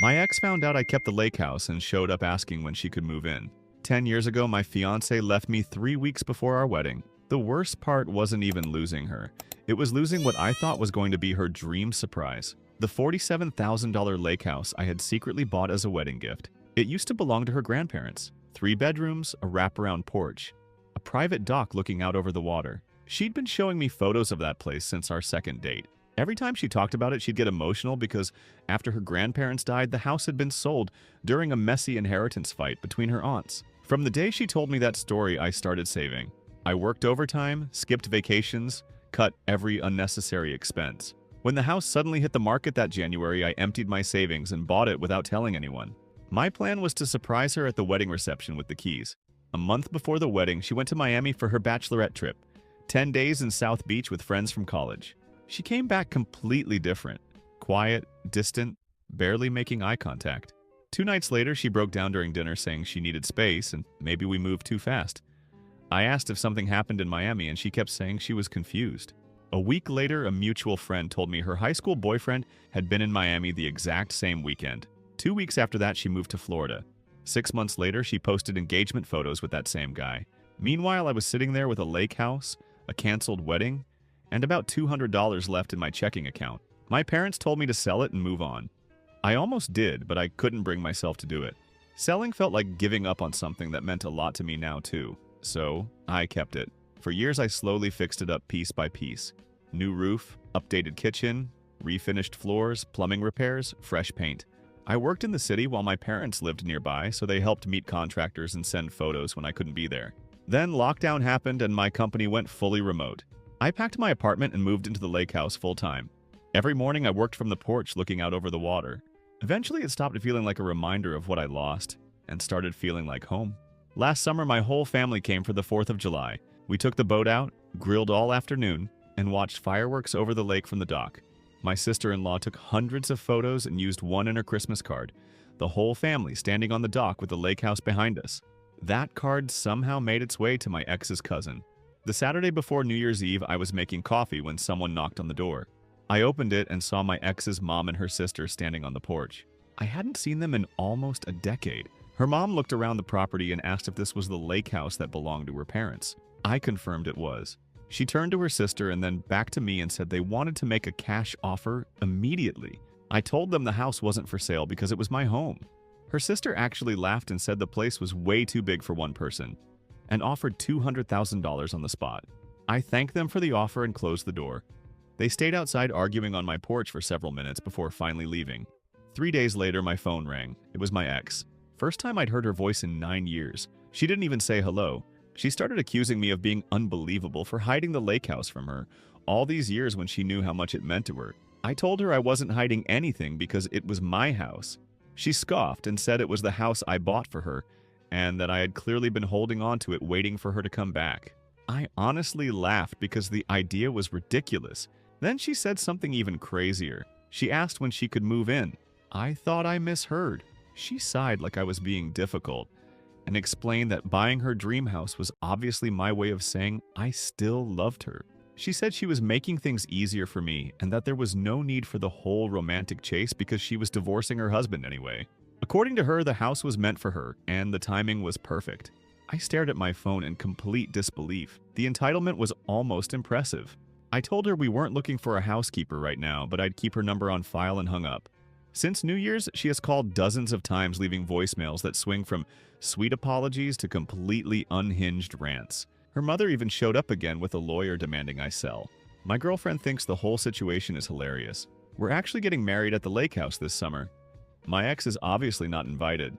My ex found out I kept the lake house and showed up asking when she could move in. 10 years ago, my fiance left me 3 weeks before our wedding. The worst part wasn't even losing her. It was losing what I thought was going to be her dream surprise. The $47,000 lake house I had secretly bought as a wedding gift. It used to belong to her grandparents. 3 bedrooms, a wraparound porch, a private dock looking out over the water. She'd been showing me photos of that place since our second date. Every time she talked about it, she'd get emotional because after her grandparents died, the house had been sold during a messy inheritance fight between her aunts. From the day she told me that story, I started saving. I worked overtime, skipped vacations, cut every unnecessary expense. When the house suddenly hit the market that January, I emptied my savings and bought it without telling anyone. My plan was to surprise her at the wedding reception with the keys. A month before the wedding, she went to Miami for her bachelorette trip. 10 days in South Beach with friends from college. She came back completely different. Quiet, distant, barely making eye contact. 2 nights later, she broke down during dinner saying she needed space and maybe we moved too fast. I asked if something happened in Miami and she kept saying she was confused. A week later, a mutual friend told me her high school boyfriend had been in Miami the exact same weekend. 2 weeks after that, she moved to Florida. 6 months later, she posted engagement photos with that same guy. Meanwhile, I was sitting there with a lake house, a canceled wedding, and about $200 left in my checking account. My parents told me to sell it and move on. I almost did, but I couldn't bring myself to do it. Selling felt like giving up on something that meant a lot to me now too. So, I kept it. For years, I slowly fixed it up piece by piece. New roof, updated kitchen, refinished floors, plumbing repairs, fresh paint. I worked in the city while my parents lived nearby, so they helped meet contractors and send photos when I couldn't be there. Then lockdown happened and my company went fully remote. I packed my apartment and moved into the lake house full-time. Every morning I worked from the porch looking out over the water. Eventually it stopped feeling like a reminder of what I lost and started feeling like home. Last summer my whole family came for the 4th of July. We took the boat out, grilled all afternoon, and watched fireworks over the lake from the dock. My sister-in-law took hundreds of photos and used one in her Christmas card. The whole family standing on the dock with the lake house behind us. That card somehow made its way to my ex's cousin. The Saturday before New Year's Eve, I was making coffee when someone knocked on the door. I opened it and saw my ex's mom and her sister standing on the porch. I hadn't seen them in almost a decade. Her mom looked around the property and asked if this was the lake house that belonged to her parents. I confirmed it was. She turned to her sister and then back to me and said they wanted to make a cash offer immediately. I told them the house wasn't for sale because it was my home. Her sister actually laughed and said the place was way too big for one person and offered $200,000 on the spot. I thanked them for the offer and closed the door. They stayed outside arguing on my porch for several minutes before finally leaving. 3 days later, my phone rang. It was my ex. First time I'd heard her voice in 9 years. She didn't even say hello. She started accusing me of being unbelievable for hiding the lake house from her all these years when she knew how much it meant to her. I told her I wasn't hiding anything because it was my house. She scoffed and said it was the house I bought for her and that I had clearly been holding on to it waiting for her to come back. I honestly laughed because the idea was ridiculous. Then she said something even crazier. She asked when she could move in. I thought I misheard. She sighed like I was being difficult and explained that buying her dream house was obviously my way of saying I still loved her. She said she was making things easier for me and that there was no need for the whole romantic chase because she was divorcing her husband anyway. According to her, the house was meant for her and the timing was perfect. I stared at my phone in complete disbelief. The entitlement was almost impressive. I told her we weren't looking for a housekeeper right now, but I'd keep her number on file and hung up. Since New Year's, she has called dozens of times, leaving voicemails that swing from sweet apologies to completely unhinged rants. Her mother even showed up again with a lawyer demanding I sell. My girlfriend thinks the whole situation is hilarious. We're actually getting married at the lake house this summer. My ex is obviously not invited.